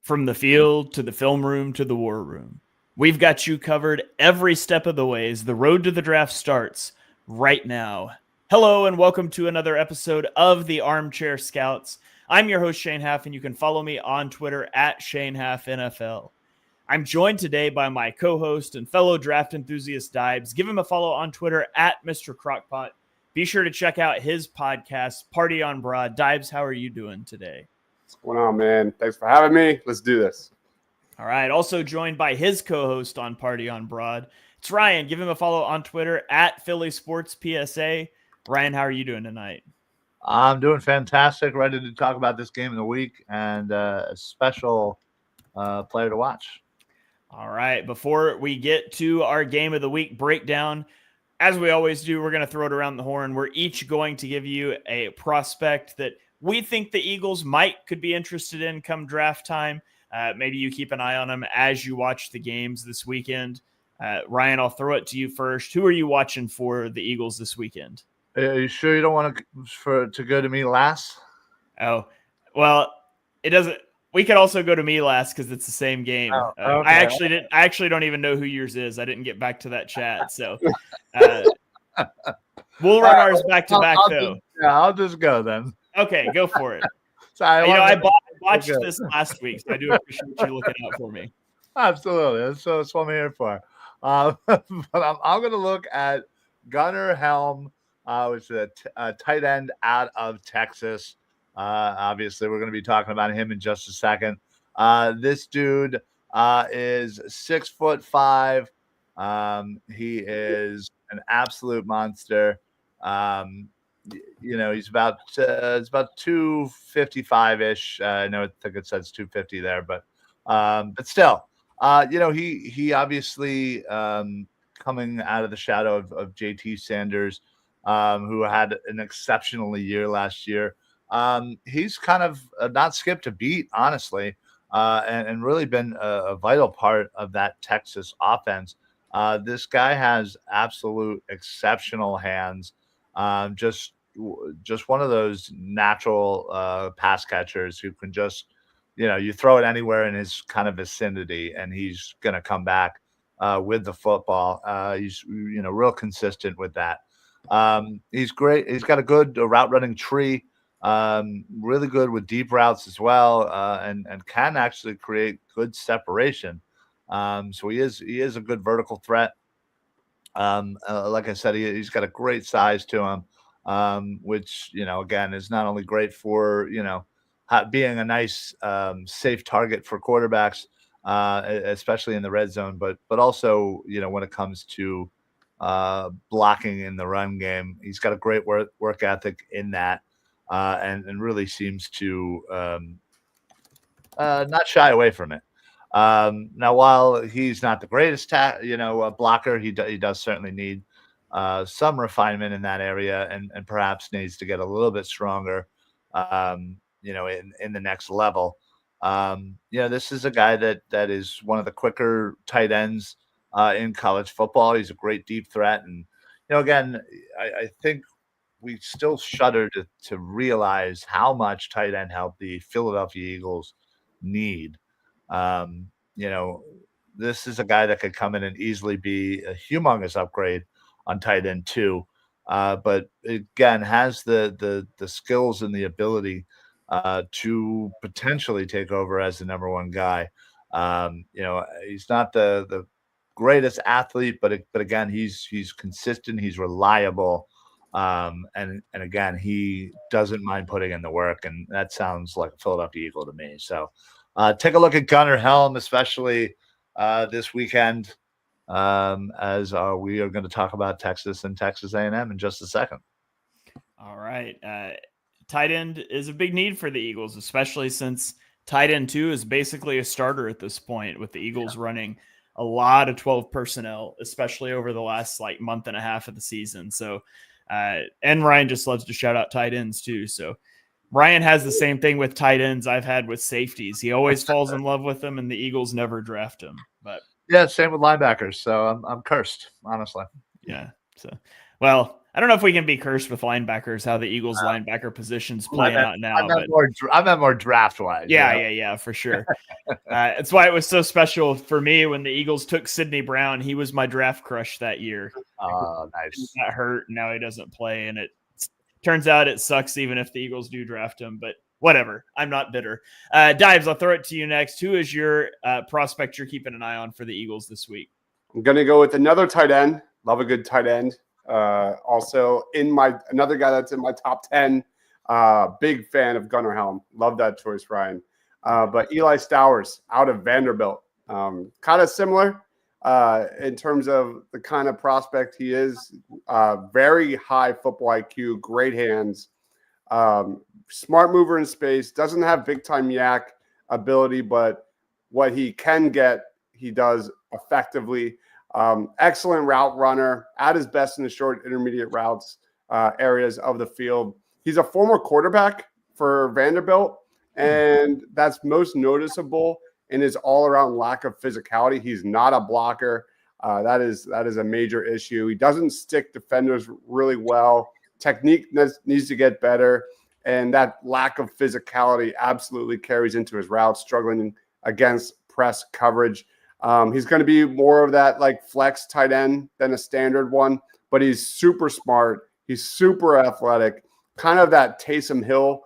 From the field to the film room to the war room, we've got you covered every step of the way as the road to the draft starts right now. Hello and welcome to another episode of the Armchair Scouts. I'm your host, Shane Haff, and you can follow me on Twitter at ShaneHaffNFL. I'm joined today by my co-host and fellow draft enthusiast, Dibes. Give him a follow on Twitter at Mr. Crockpot. Be sure to check out his podcast, Party on Broad. Dibes, how are you doing today? What's going on, man? Thanks for having me. Let's do this. All right. Also joined by his co-host on Party on Broad. It's Ryan. Give him a follow on Twitter at Philly Sports PSA. Ryan, how are you doing tonight? I'm doing fantastic. Ready to talk about this game of the week and a special player to watch. All right. Before we get to our game of the week breakdown, as we always do, we're going to throw it around the horn. We're each going to give you a prospect that we think the Eagles could be interested in come draft time. Maybe you keep an eye on them as you watch the games this weekend. Ryan, I'll throw it to you first. Who are you watching for the Eagles this weekend? Are you sure you don't want to go to me last? Oh, well, it doesn't. We could also go to me last because it's the same game. Oh, okay. I actually don't even know who yours is. I didn't get back to that chat, so we'll run ours back to back though. I'll just go then. Okay, go for it. Sorry, I watched this last week, so I do appreciate you looking out for me. Absolutely. That's what I'm here for. But I'm going to look at Gunnar Helm, which is a tight end out of Texas. Obviously, we're going to be talking about him in just a second. This dude is 6'5". He is an absolute monster. He's about 255-ish. I think it says 250 there, but still, he obviously coming out of the shadow of JT Sanders, who had an exceptional year last year. He's kind of not skipped a beat, honestly, and really been a vital part of that Texas offense. This guy has absolute exceptional hands. Just one of those natural pass catchers who can just, you throw it anywhere in his kind of vicinity and he's going to come back with the football. He's, real consistent with that. He's great. He's got a good route running tree, really good with deep routes as well, and can actually create good separation. So he is a good vertical threat. Like I said, he's got a great size to him, which, again, is not only great for, being a nice, safe target for quarterbacks, especially in the red zone, but also, when it comes to blocking in the run game, he's got a great work ethic in that, and really seems to not shy away from it. Now, while he's not the greatest blocker, he does certainly need some refinement in that area, and perhaps needs to get a little bit stronger, in the next level. This is a guy that is one of the quicker tight ends in college football. He's a great deep threat, and again, I think we still shudder to realize how much tight end help the Philadelphia Eagles need. This is a guy that could come in and easily be a humongous upgrade on tight end too. But again, has the skills and the ability to potentially take over as the number one guy. He's not the greatest athlete, but again, he's consistent, he's reliable. And again, he doesn't mind putting in the work, and that sounds like a Philadelphia Eagle to me. So take a look at Gunnar Helm, especially this weekend, as we are going to talk about Texas and Texas A&M in just a second. All right. Tight end is a big need for the Eagles, especially since tight end 2 is basically a starter at this point, with the Eagles running a lot of 12 personnel, especially over the last month and a half of the season. So, and Ryan just loves to shout out tight ends too. So Ryan has the same thing with tight ends I've had with safeties. He always falls in love with them, and the Eagles never draft him. But yeah, same with linebackers. So I'm cursed, honestly. Yeah. So, well, I don't know if we can be cursed with linebackers, how the Eagles linebacker position's playing out now. I meant more draft wise. Yeah, for sure. That's why it was so special for me when the Eagles took Sidney Brown. He was my draft crush that year. Oh, nice. He got hurt, and now he doesn't play, and it turns out it sucks even if the Eagles do draft him, but whatever. I'm not bitter. Dives, I'll throw it to you next. Who is your prospect you're keeping an eye on for the Eagles this week? I'm going to go with another tight end. Love a good tight end. Also, another guy that's in my top 10. Big fan of Gunnar Helm. Love that choice, Ryan. But Eli Stowers out of Vanderbilt. Kind of similar in terms of the kind of prospect he is. Very high football IQ, great hands, smart mover in space, doesn't have big-time yak ability, but what he can get, he does effectively. Excellent route runner, at his best in the short intermediate routes areas of the field. He's a former quarterback for Vanderbilt, and that's most noticeable in his all-around lack of physicality. He's not a blocker. That is a major issue. He doesn't stick defenders really well. Technique needs to get better, and that lack of physicality absolutely carries into his routes, struggling against press coverage. He's going to be more of that like flex tight end than a standard one, but he's super smart. He's super athletic, kind of that Taysom Hill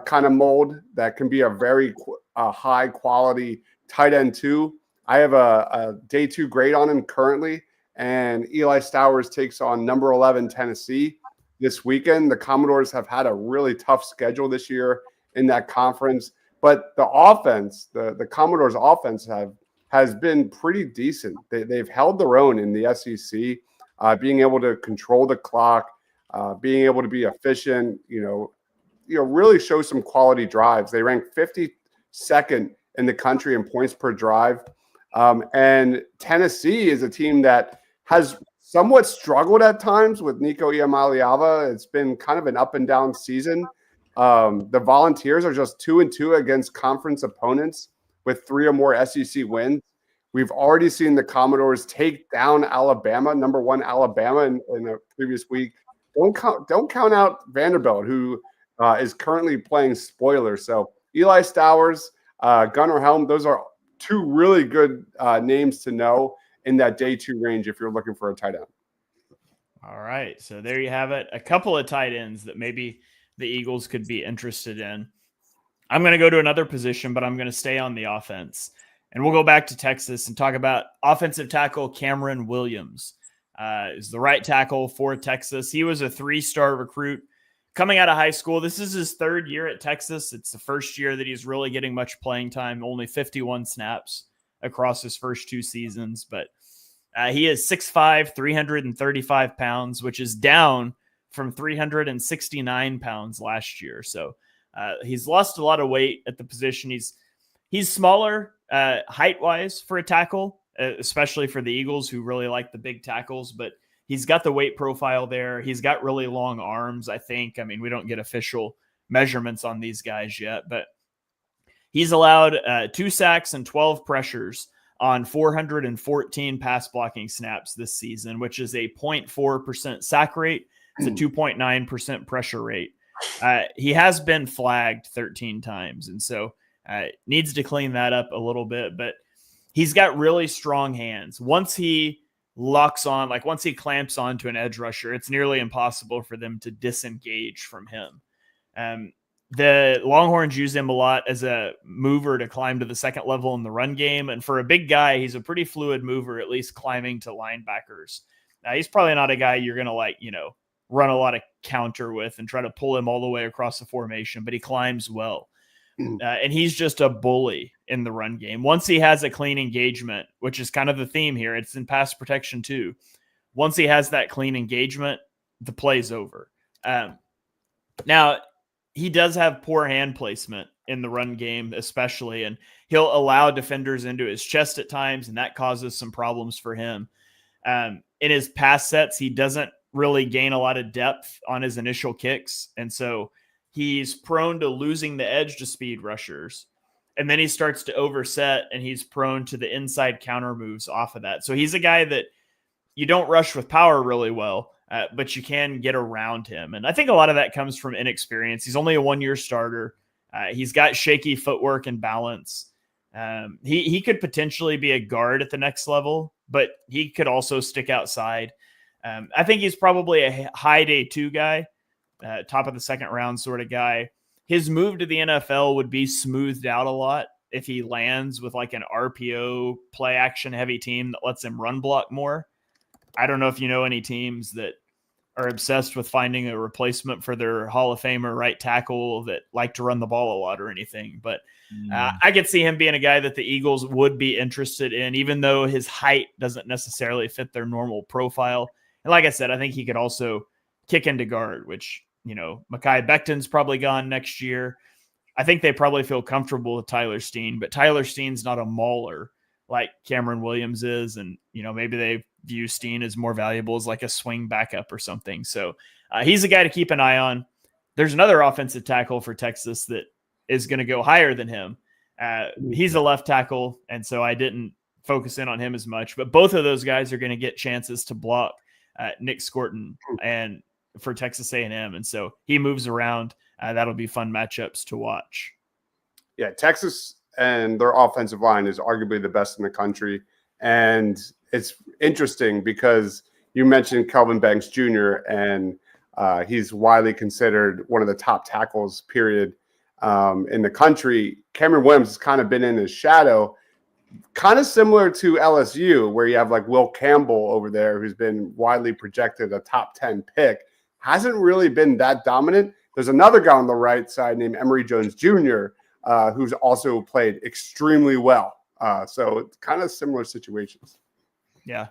kind of mold that can be a very high quality tight end too. I have a day 2 grade on him currently, and Eli Stowers takes on number 11 Tennessee this weekend. The Commodores have had a really tough schedule this year in that conference, but the offense, the Commodores offense has been pretty decent. They've held their own in the SEC, being able to control the clock, being able to be efficient, really show some quality drives. They rank 52nd in the country in points per drive. And Tennessee is a team that has somewhat struggled at times with Nico Iamaleava. It's been kind of an up and down season. The Volunteers are just 2-2 against conference opponents with 3 or more SEC wins. We've already seen the Commodores take down Alabama, number 1 Alabama in a previous week. Don't count out Vanderbilt, who is currently playing spoiler. So Eli Stowers, Gunnar Helm, those are 2 really good names to know in that day 2 range if you're looking for a tight end. All right. So there you have it. A couple of tight ends that maybe the Eagles could be interested in. I'm going to go to another position, but I'm going to stay on the offense. And we'll go back to Texas and talk about offensive tackle Cameron Williams. Is the right tackle for Texas. He was a 3-star recruit coming out of high school. This is his 3rd year at Texas. It's the first year that he's really getting much playing time, only 51 snaps across his first 2 seasons. But he is 6'5", 335 pounds, which is down from 369 pounds last year. So he's lost a lot of weight at the position. He's smaller height-wise for a tackle, especially for the Eagles, who really like the big tackles, but he's got the weight profile there. He's got really long arms, I think. I mean, we don't get official measurements on these guys yet, but he's allowed 2 sacks and 12 pressures on 414 pass blocking snaps this season, which is a 0.4% sack rate. It's a 2.9% pressure rate. He has been flagged 13 times, and so needs to clean that up a little bit, but he's got really strong hands. Once he locks on, like once he clamps onto an edge rusher, it's nearly impossible for them to disengage from him. The Longhorns use him a lot as a mover to climb to the second level in the run game. And for a big guy, he's a pretty fluid mover, at least climbing to linebackers. Now, he's probably not a guy you're going to run a lot of counter with and try to pull him all the way across the formation, but he climbs well. And he's just a bully in the run game. Once he has a clean engagement, which is kind of the theme here, it's in pass protection too. Once he has that clean engagement, the play's over. Now, he does have poor hand placement in the run game, especially, and he'll allow defenders into his chest at times, and that causes some problems for him. In his pass sets, he doesn't really gain a lot of depth on his initial kicks, and so he's prone to losing the edge to speed rushers. And then he starts to overset, and he's prone to the inside counter moves off of that. So he's a guy that you don't rush with power really well, but you can get around him. And I think a lot of that comes from inexperience. He's only a 1-year starter. He's got shaky footwork and balance. He could potentially be a guard at the next level, but he could also stick outside. I think he's probably a high day 2 guy, top of the second round sort of guy. His move to the NFL would be smoothed out a lot if he lands with like an RPO play action heavy team that lets him run block more. I don't know if you know any teams that are obsessed with finding a replacement for their Hall of Famer right tackle that like to run the ball a lot or anything. But I could see him being a guy that the Eagles would be interested in, even though his height doesn't necessarily fit their normal profile. And like I said, I think he could also kick into guard, which, you know, Mekhi Becton's probably gone next year. I think they probably feel comfortable with Tyler Steen, but Tyler Steen's not a mauler like Cameron Williams is. And, you know, maybe they view Steen as more valuable as like a swing backup or something. So he's a guy to keep an eye on. There's another offensive tackle for Texas that is going to go higher than him. He's a left tackle, and so I didn't focus in on him as much. But both of those guys are going to get chances to block Nick Scorton and for Texas A&M, and so he moves around. That'll be fun matchups to watch. Yeah, Texas and their offensive line is arguably the best in the country, and it's interesting because you mentioned Kelvin Banks Jr., and he's widely considered one of the top tackles, period, in the country. Cameron Williams has kind of been in his shadow, kind of similar to LSU, where you have like Will Campbell over there, who's been widely projected a top 10 pick. Hasn't really been that dominant. There's another guy on the right side named Emory Jones Jr., who's also played extremely well. So it's kind of similar situations. Yeah.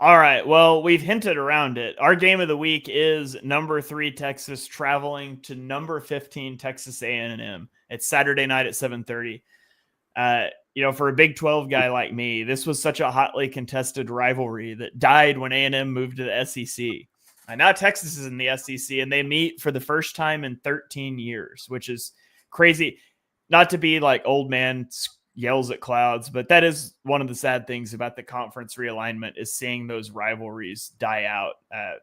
All right. Well, we've hinted around it. Our game of the week is number 3 Texas traveling to number 15 Texas A&M. It's Saturday night at 7:30. You know, for a Big 12 guy like me, this was such a hotly contested rivalry that died when A&M moved to the SEC. And now Texas is in the SEC, and they meet for the first time in 13 years, which is crazy. Not to be like old man yells at clouds, but that is one of the sad things about the conference realignment is seeing those rivalries die out.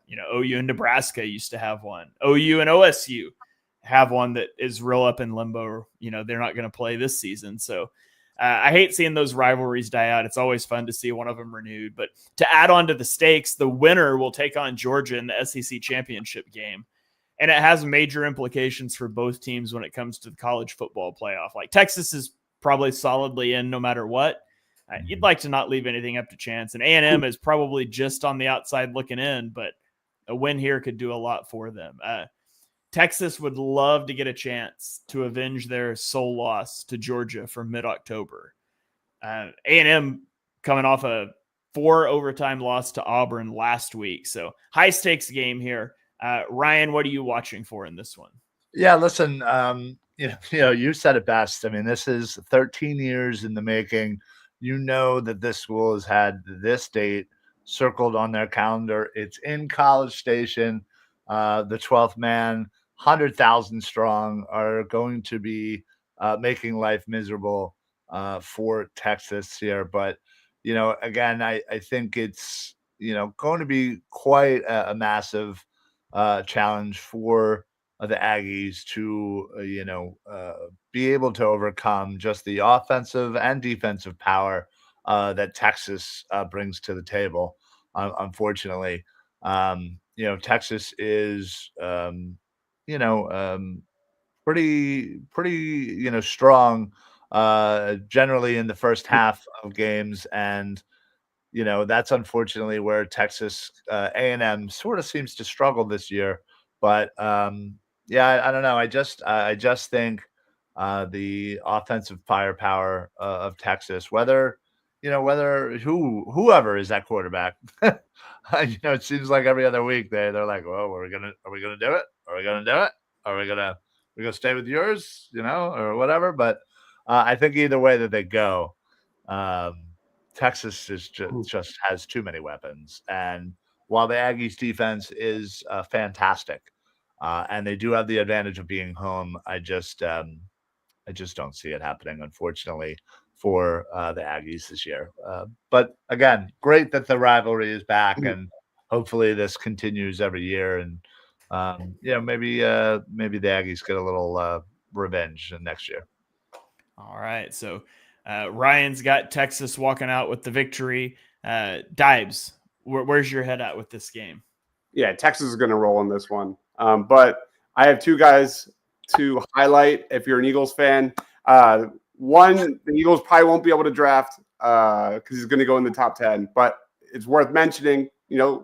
You know, OU and Nebraska used to have one. OU and OSU have one that is real up in limbo. You know, they're not going to play this season. So I hate seeing those rivalries die out. It's always fun to see one of them renewed. But to add on to the stakes, the winner will take on Georgia in the SEC championship game. And it has major implications for both teams when it comes to the college football playoff. Like Texas is probably solidly in no matter what. You'd like to not leave anything up to chance. And A&M is probably just on the outside looking in, but a win here could do a lot for them. Texas would love to get a chance to avenge their sole loss to Georgia for mid-October. A&M coming off a 4 overtime loss to Auburn last week. So high stakes game here. Ryan, what are you watching for in this one? Yeah, listen, you said it best. I mean, this is 13 years in the making. You know that this school has had this date circled on their calendar. It's in College Station. The 12th man, 100,000 strong, are going to be making life miserable for Texas here. But, you know, again, I think it's, you know, going to be quite a massive challenge for the Aggies to, be able to overcome just the offensive and defensive power that Texas brings to the table. Unfortunately, Texas is, pretty, strong generally in the first half of games. And, that's unfortunately where Texas A&M sort of seems to struggle this year. But I don't know. I just think the offensive firepower of Texas, whoever is that quarterback, it seems like every other week they're like, well, are we gonna do it? Are we gonna do it? Are we gonna stay with yours? Or whatever. But I think either way that they go, Texas is just has too many weapons. And while the Aggies defense is fantastic, and they do have the advantage of being home, I just don't see it happening, unfortunately, for the Aggies this year. But again, great that the rivalry is back, and hopefully this continues every year, and maybe the Aggies get a little revenge next year. All right, so Ryan's got Texas walking out with the victory. Dibes, where's your head at with this game? Yeah, Texas is going to roll in this one. But I have two guys to highlight if you're an Eagles fan. One, the Eagles probably won't be able to draft because he's going to go in the top 10. But it's worth mentioning,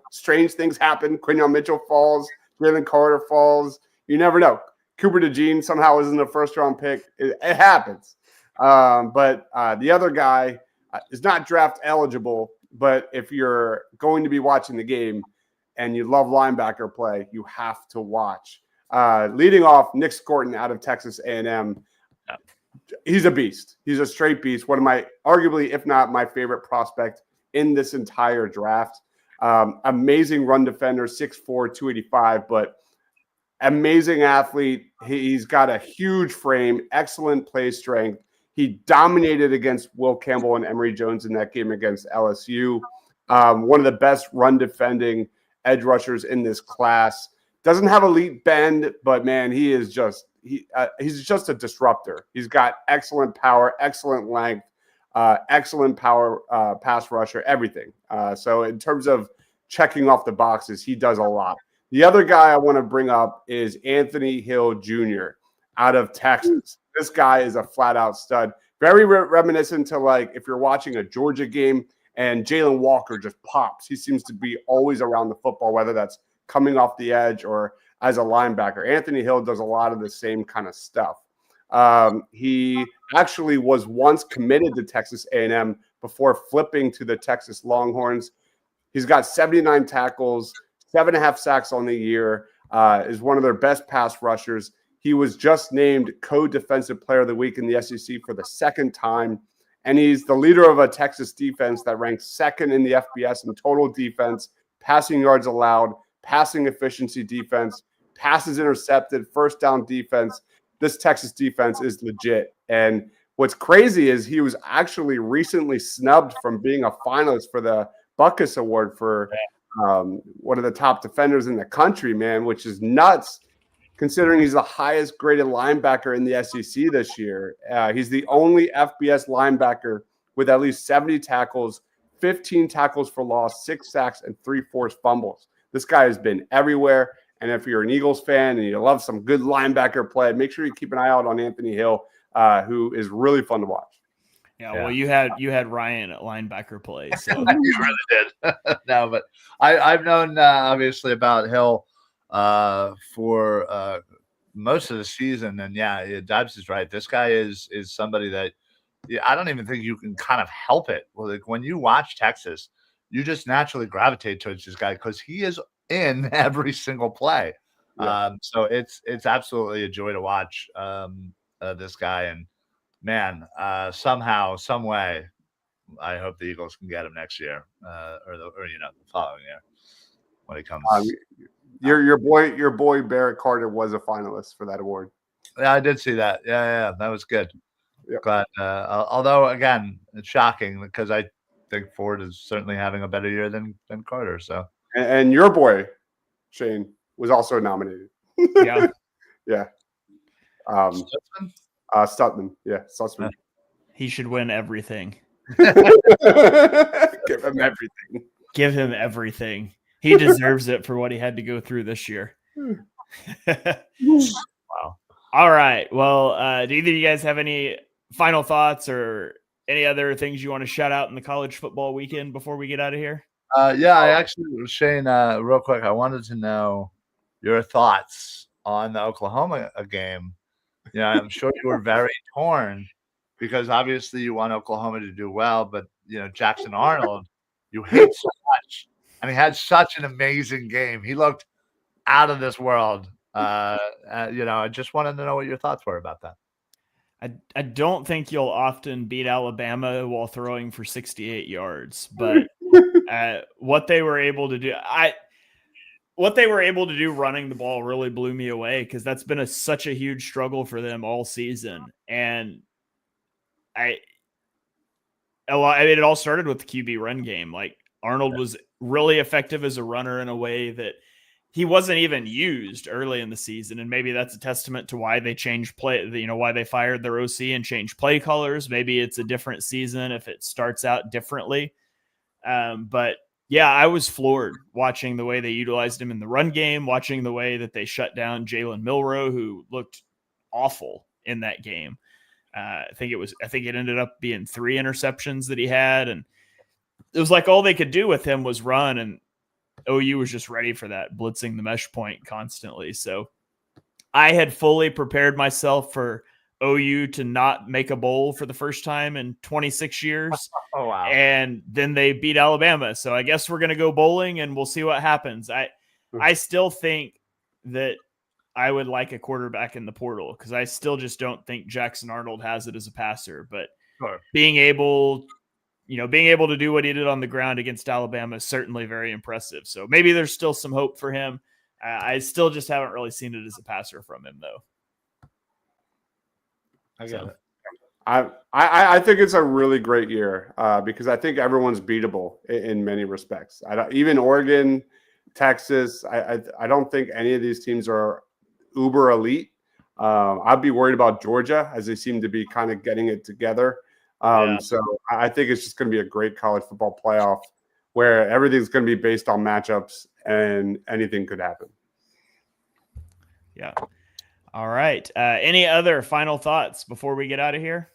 strange things happen. Quinyon Mitchell falls. Jalen Carter falls. You never know. Cooper DeJean somehow isn't a first-round pick. It happens. But the other guy is not draft eligible. But if you're going to be watching the game and you love linebacker play, you have to watch. Leading off, Nick Scorton out of Texas A&M. He's a beast. He's a straight beast. One of my, arguably, if not my favorite prospect in this entire draft. Amazing run defender, 6'4", 285, but amazing athlete. He's got a huge frame, excellent play strength. He dominated against Will Campbell and Emory Jones in that game against LSU. One of the best run defending edge rushers in this class. Doesn't have elite bend, but man, he's just a disruptor. He's got excellent power, excellent length, excellent power, pass rusher, everything. So in terms of checking off the boxes, he does a lot. The other guy I want to bring up is Anthony Hill Jr. out of Texas. This guy is a flat-out stud. Very reminiscent to, like, if you're watching a Georgia game and Jalen Walker just pops. He seems to be always around the football, whether that's coming off the edge or as a linebacker. Anthony Hill does a lot of the same kind of stuff. He actually was once committed to Texas A&M before flipping to the Texas Longhorns. He's got 79 tackles, 7.5 sacks on the year, is one of their best pass rushers. He was just named co-defensive player of the week in the SEC for the second time. And he's the leader of a Texas defense that ranks second in the FBS in total defense, passing yards allowed, passing efficiency defense, passes intercepted, first down defense. This Texas defense is legit. And what's crazy is he was actually recently snubbed from being a finalist for the Butkus Award for one of the top defenders in the country, man, which is nuts considering he's the highest graded linebacker in the SEC this year. He's the only FBS linebacker with at least 70 tackles, 15 tackles for loss, 6 sacks, and 3 forced fumbles. This guy has been everywhere. And if you're an Eagles fan and you love some good linebacker play, make sure you keep an eye out on Anthony Hill, who is really fun to watch. Yeah, well, you had Ryan at linebacker play. So. You really did. No, but I've known obviously about Hill for most of the season, and Dibes is right. This guy is somebody that I don't even think you can kind of help it. Well, like when you watch Texas, you just naturally gravitate towards this guy because he is in every single play. Yeah. So it's absolutely a joy to watch this guy, and man, somehow, some way, I hope the Eagles can get him next year, or the following year when he comes. Your boy Barrett Carter was a finalist for that award. Yeah, I did see that. Yeah, that was good. Yep. But although again, it's shocking because I think Ford is certainly having a better year than Carter. So and your boy Shane was also nominated. Yeah. Yeah. Stutman. Yeah, Stutman. He should win everything. Give him everything. Give him everything. He deserves it for what he had to go through this year. Wow. All right. Well, do either of you guys have any final thoughts or any other things you want to shout out in the college football weekend before we get out of here? I actually, Shane, real quick, I wanted to know your thoughts on the Oklahoma game. I'm sure you were very torn because obviously you want Oklahoma to do well, but Jackson Arnold, you hate so much, and he had such an amazing game. He looked out of this world. I just wanted to know what your thoughts were about that. I don't think you'll often beat Alabama while throwing for 68 yards, but what they were able to do, running the ball really blew me away because that's been such a huge struggle for them all season. And it all started with the QB run game. Like Arnold was really effective as a runner in a way that he wasn't even used early in the season. And maybe that's a testament to why they changed play, why they fired their OC and changed play colors. Maybe it's a different season if it starts out differently. But yeah, I was floored watching the way they utilized him in the run game, watching the way that they shut down Jalen Milroe, who looked awful in that game. I think it ended up being 3 interceptions that he had. And it was like all they could do with him was run, and OU was just ready for that, blitzing the mesh point constantly. So I had fully prepared myself for OU to not make a bowl for the first time in 26 years. Oh, wow. And then they beat Alabama. So I guess we're going to go bowling and we'll see what happens. I still think that I would like a quarterback in the portal because I still just don't think Jackson Arnold has it as a passer. But being able to do what he did on the ground against Alabama is certainly very impressive. So maybe there's still some hope for him. I still just haven't really seen it as a passer from him, though. I get it. I think it's a really great year because I think everyone's beatable in many respects. Even Oregon, Texas, I don't think any of these teams are uber elite. I'd be worried about Georgia as they seem to be kind of getting it together. So I think it's just going to be a great college football playoff where everything's going to be based on matchups and anything could happen. Yeah. All right. Any other final thoughts before we get out of here?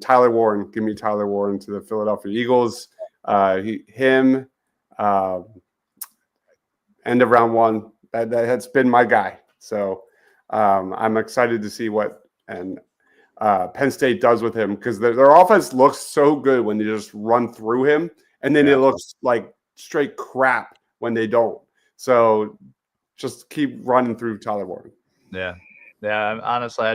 Tyler Warren. Give me Tyler Warren to the Philadelphia Eagles. End of round 1. That's been my guy. So I'm excited to see what Penn State does with him because their offense looks so good when they just run through him, and then it looks like straight crap when they don't. So just keep running through Tyler Warren. Yeah. Honestly,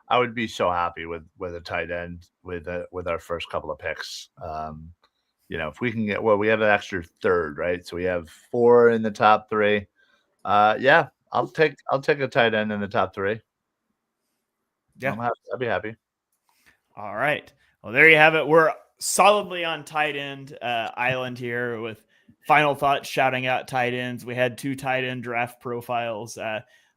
I would be so happy with a tight end with our first couple of picks. If we can get, we have an extra third, right? So we have 4 in the top 3. I'll take a tight end in the top 3. Yeah, I'd be happy. All right. Well, there you have it. We're solidly on tight end island here with final thoughts shouting out tight ends. We had 2 tight end draft profiles.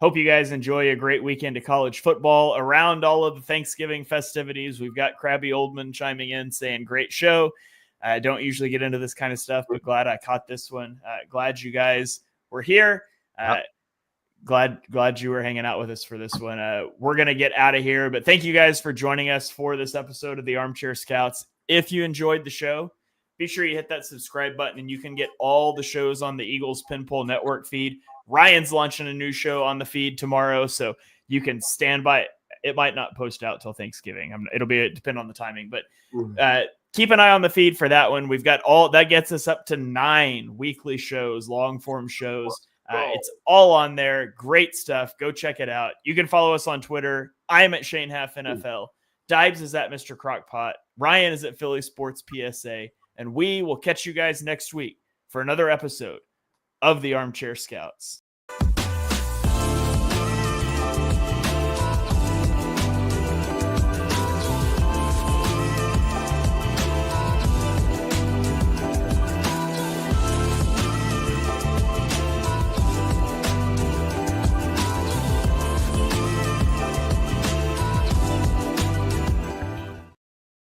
Hope you guys enjoy a great weekend of college football around all of the Thanksgiving festivities. We've got Krabby Oldman chiming in saying, great show. I don't usually get into this kind of stuff, but glad I caught this one. Glad you guys were here. Glad you were hanging out with us for this one. We're going to get out of here, but thank you guys for joining us for this episode of the Armchair Scouts. If you enjoyed the show, be sure you hit that subscribe button and you can get all the shows on the Eagles Pinpole Network feed. Ryan's launching a new show on the feed tomorrow, so you can stand by. It might not post out till Thanksgiving. It'll depend on the timing, but keep an eye on the feed for that one. We've got that gets us up to 9 weekly shows, long form shows. It's all on there. Great stuff. Go check it out. You can follow us on Twitter. I'm at Shane Half NFL. Dibes is at Mr. Crockpot. Ryan is at Philly Sports PSA. And we will catch you guys next week for another episode of the Armchair Scouts.